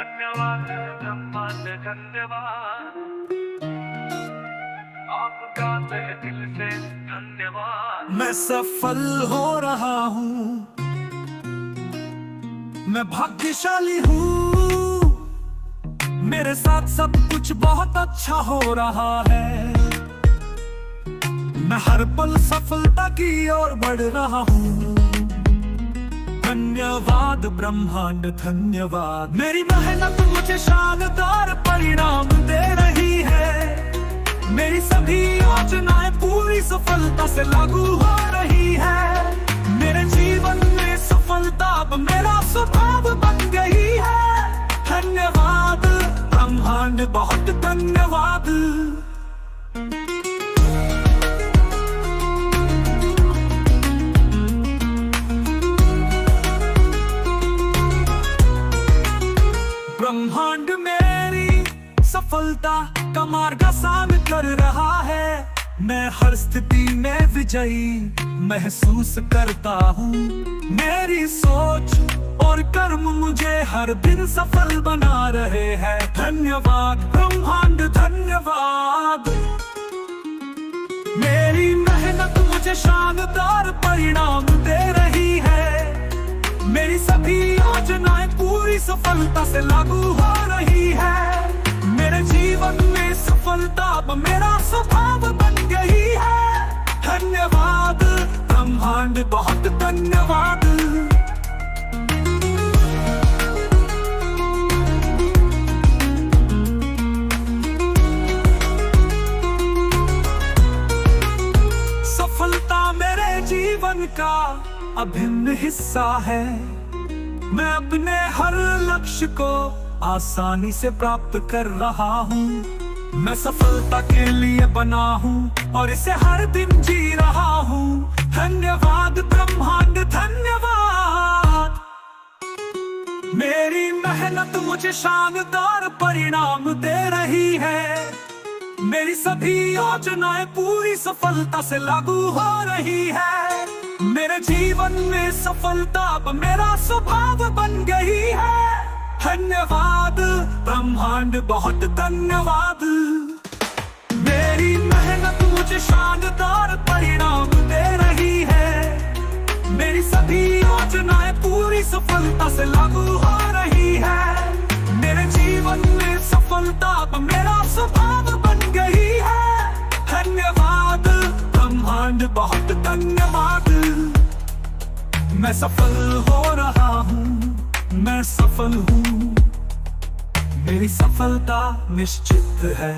धन्यवाद ब्रह्मांड धन्यवाद, आपका तहे दिल से धन्यवाद। मैं सफल हो रहा हूँ, मैं भाग्यशाली हूँ, मेरे साथ सब कुछ बहुत अच्छा हो रहा है। मैं हर पल सफलता की ओर बढ़ रहा हूँ। धन्यवाद ब्रह्मांड धन्यवाद, मेरी मेहनत मुझे शानदार परिणाम दे रही है। मेरी सभी योजनाएं पूरी सफलता से लागू हो रही है। मेरे जीवन में सफलता अब मेरा स्वभाव बन गई है। धन्यवाद ब्रह्मांड बहुत धन्यवाद। ब्रह्मांड मेरी सफलता का मार्ग आसान कर रहा है। मैं हर स्थिति में विजयी महसूस करता हूँ। मेरी सोच और कर्म मुझे हर दिन सफल बना रहे हैं। धन्यवाद ब्रह्मांड धन्यवाद, मेरी मेहनत मुझे शानदार परिणाम दे रही है। मेरी सभी योजनाएं पूरी सफलता से लागू हो रही है। मेरे जीवन में सफलता अब मेरा स्वभाव बन गई है। धन्यवाद ब्रह्मांड बहुत धन्यवाद। सफलता मेरे जीवन का अभिन्न हिस्सा है। मैं अपने हर लक्ष्य को आसानी से प्राप्त कर रहा हूँ। मैं सफलता के लिए बना हूँ और इसे हर दिन जी रहा हूँ। धन्यवाद ब्रह्मांड धन्यवाद, मेरी मेहनत मुझे शानदार परिणाम दे रही है। मेरी सभी योजनाएं पूरी सफलता से लागू हो रही है। मेरे जीवन में सफलता अब मेरा स्वभाव बन गई है। धन्यवाद ब्रह्मांड बहुत धन्यवाद, मेरी मेहनत मुझे शानदार परिणाम दे रही है। मेरी सभी योजनाएं पूरी सफलता से लागू हो रही है। मेरे जीवन में सफलता अब मेरा स्वभाव बन गई है। धन्यवाद ब्रह्मांड बहुत धन्यवाद। मैं सफल हो रहा हूँ, मैं सफल हूँ, मेरी सफलता निश्चित है।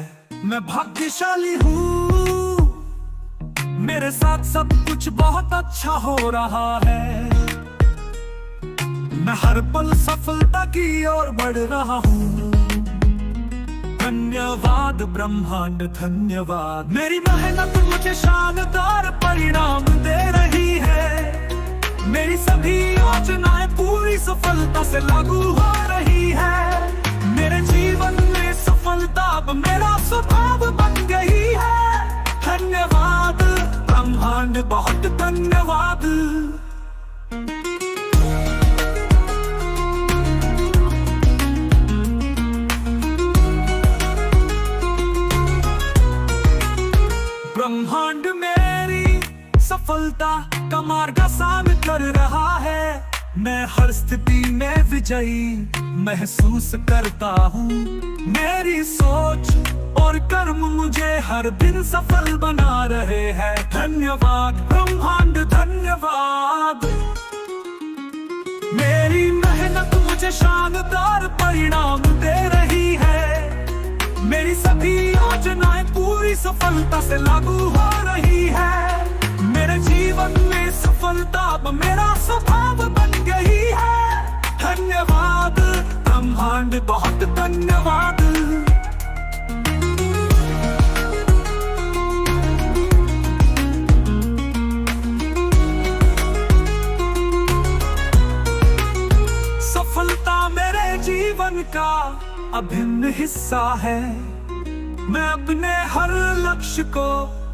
मैं भाग्यशाली हूँ, मेरे साथ सब कुछ बहुत अच्छा हो रहा है। मैं हर पल सफलता की ओर बढ़ रहा हूँ। धन्यवाद ब्रह्मांड धन्यवाद, मेरी मेहनत मुझे शानदार परिणाम दे रही है। मेरी सभी योजनाएं पूरी सफलता से लागू हो रही है। मेरे जीवन में सफलता अब मेरा स्वभाव बन गई है। धन्यवाद ब्रह्मांड बहुत धन्यवाद। ब्रह्मांड मेरी सफलता का मार्ग आसान कर रहा है। मैं हर स्थिति में विजयी महसूस करता हूँ। मेरी सोच और कर्म मुझे हर दिन सफल बना रहे हैं। धन्यवाद ब्रह्मांड धन्यवाद, मेरी मेहनत मुझे शानदार परिणाम दे रही है। मेरी सभी योजनाएं पूरी सफलता से लागू हो रही है। मेरे जीवन में सफलता अब मेरा स्वभाव बन गई है। धन्यवाद ब्रह्मांड बहुत धन्यवाद। सफलता मेरे जीवन का अभिन्न हिस्सा है। मैं अपने हर लक्ष्य को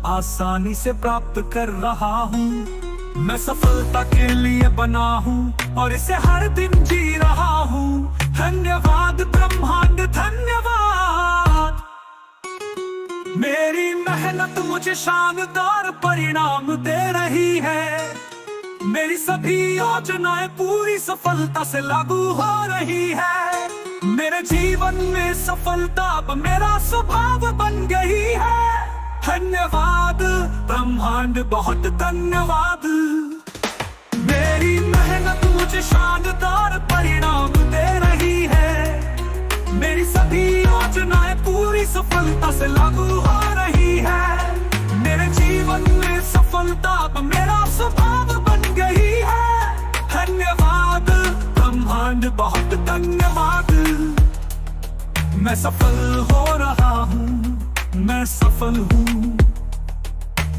आसानी से प्राप्त कर रहा हूँ। मैं सफलता के लिए बना हूँ और इसे हर दिन जी रहा हूँ। धन्यवाद। मुझे शानदार परिणाम दे रही है। मेरी सभी योजनाएं पूरी सफलता से लागू हो रही है। मेरे जीवन में सफलता अब मेरा स्वभाव बन गई है। धन्यवाद ब्रह्मांड, बहुत धन्यवाद। मेरी मेहनत मुझे शानदार परिणाम दे रही है। मेरी सभी योजनाएं पूरी सफलता से लागू हो रही है। मेरे जीवन में सफलता अब मेरा स्वभाव बन गई है। धन्यवाद ब्रह्मांड, बहुत धन्यवाद। मैं सफल हो रहा हूँ, मैं सफल हूँ।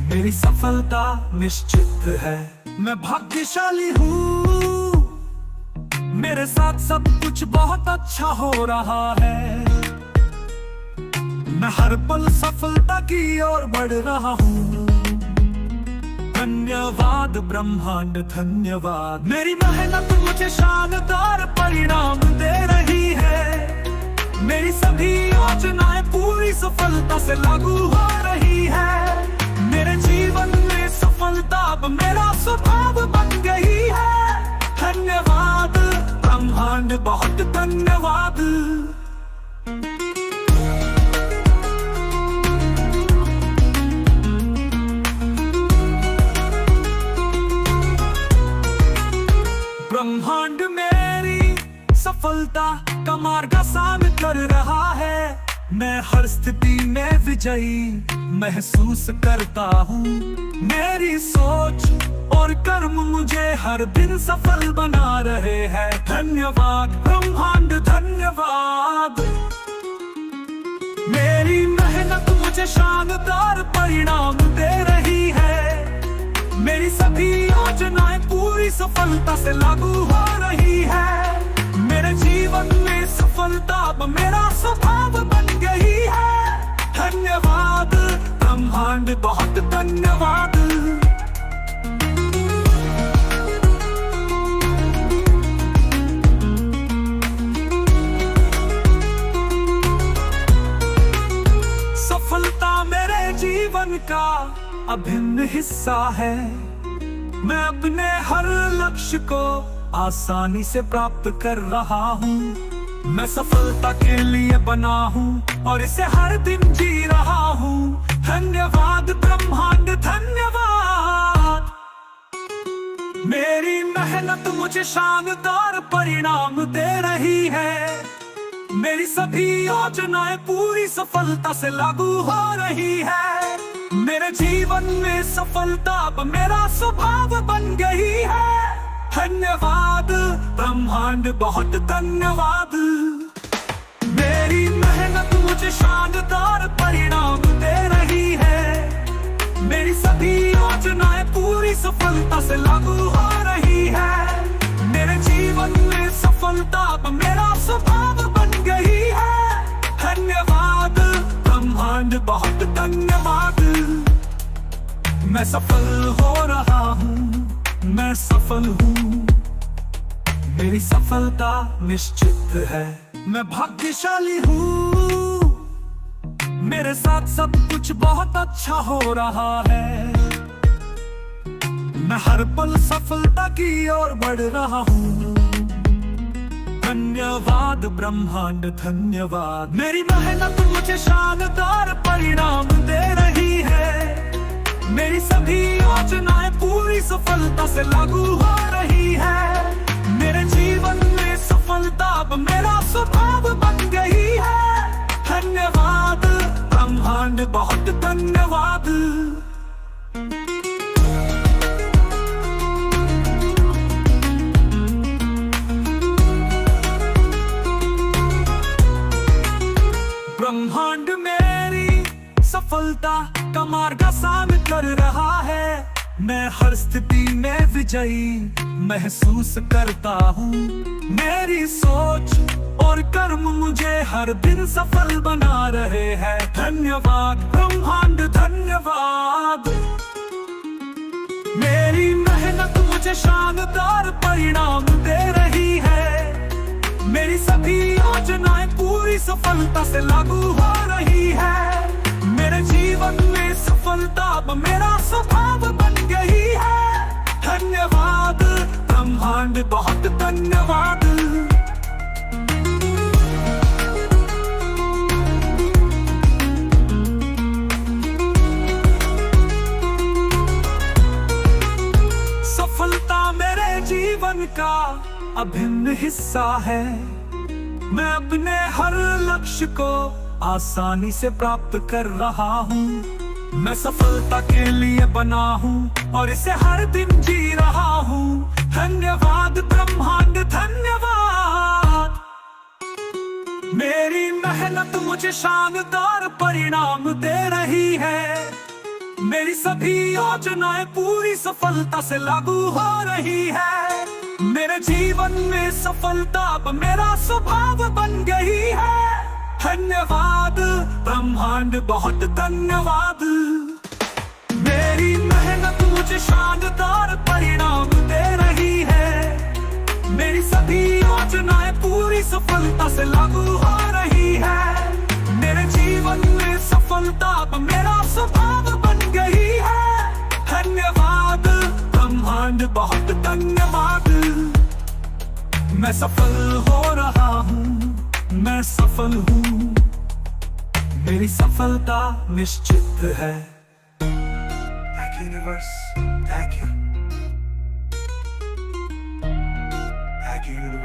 मेरी सफलता निश्चित है। मैं भाग्यशाली हूँ, मेरे साथ सब कुछ बहुत अच्छा हो रहा है। मैं हर पल सफलता की ओर बढ़ रहा हूँ। धन्यवाद ब्रह्मांड, धन्यवाद। मेरी मेहनत मुझे शानदार परिणाम दे रही है। मेरी सभी योजनाएं पूरी सफलता से लागू हो रही है। मेरे जीवन में सफलता अब मेरा स्वभाव बन गई है। धन्यवाद ब्रह्मांड, बहुत धन्यवाद। ब्रह्मांड मेरी सफलता का मार्ग आसान कर रहा है। मैं हर स्थिति में विजयी महसूस करता हूँ। मेरी सोच और कर्म मुझे हर दिन सफल बना रहे हैं। धन्यवाद ब्रह्मांड, धन्यवाद। मेरी मेहनत मुझे शानदार परिणाम दे रही है। मेरी सभी योजनाएं पूरी सफलता से लागू हो रही है। मेरे जीवन में सफलता अब मेरा स्वभाव बन गई है। धन्यवाद ब्रह्मांड, बहुत धन्यवाद। सफलता मेरे जीवन का अभिन्न हिस्सा है। मैं अपने हर लक्ष्य को आसानी से प्राप्त कर रहा हूँ। मैं सफलता के लिए बना हूँ और इसे हर दिन जी रहा हूँ। धन्यवाद ब्रह्मांड, धन्यवाद। मेरी मेहनत मुझे शानदार परिणाम दे रही है। मेरी सभी योजनाएं पूरी सफलता से लागू हो रही है। मेरे जीवन में सफलता अब मेरा स्वभाव बन गई है। धन्यवाद ब्रह्मांड, बहुत धन्यवाद। मेरी मेहनत मुझे शानदार परिणाम दे रही है। मेरी सभी योजनाएं पूरी सफलता से लागू हो रही है। मेरे जीवन में सफलता अब मेरा स्वभाव बन गई है। धन्यवाद ब्रह्मांड, बहुत धन्यवाद। मैं सफल हो रहा हूँ, मैं सफल हूँ। मेरी सफलता निश्चित है। मैं भाग्यशाली हूँ, मेरे साथ सब कुछ बहुत अच्छा हो रहा है। मैं हर पल सफलता की ओर बढ़ रहा हूँ। धन्यवाद ब्रह्मांड, धन्यवाद। मेरी मेहनत मुझे शानदार परिणाम दे रही है। मेरी सभी योजनाएं पूरी सफलता से लागू हो रही है। मेरे जीवन में सफलता अब मेरा स्वभाव बन गई है। धन्यवाद ब्रह्मांड, बहुत धन्यवाद। ब्रह्मांड मेरी सफलता का मार्ग आसान कर रहा है। मैं हर स्थिति में विजयी महसूस करता हूँ। मेरी सोच और कर्म मुझे हर दिन सफल बना रहे हैं। धन्यवाद ब्रह्मांड, धन्यवाद। मेरी मेहनत मुझे शानदार परिणाम दे रही है। मेरी सभी योजनाएं पूरी सफलता से लागू हो रही है। मेरे जीवन जीवन में सफलता अब मेरा स्वभाव बन गई है। धन्यवाद ब्रह्मांड, बहुत धन्यवाद। सफलता मेरे जीवन का अभिन्न हिस्सा है। मैं अपने हर लक्ष्य को आसानी से प्राप्त कर रहा हूँ। मैं सफलता के लिए बना हूँ और इसे हर दिन जी रहा हूँ। धन्यवाद ब्रह्मांड, धन्यवाद। मेरी मेहनत मुझे शानदार परिणाम दे रही है। मेरी सभी योजनाएं पूरी सफलता से लागू हो रही है। मेरे जीवन में सफलता अब मेरा स्वभाव बन गई है। धन्यवाद ब्रह्मांड, बहुत धन्यवाद। मेरी मेहनत मुझे शानदार परिणाम दे रही है। मेरी सभी योजनाएं पूरी सफलता से लागू हो रही है। मेरे जीवन में सफलता अब मेरा स्वभाव बन गई है। धन्यवाद ब्रह्मांड, बहुत धन्यवाद। मैं सफल हो रहा हूँ, मैं सफल हूँ। मेरी सफलता निश्चित है। Thank you, universe. Thank you. Thank you, universe.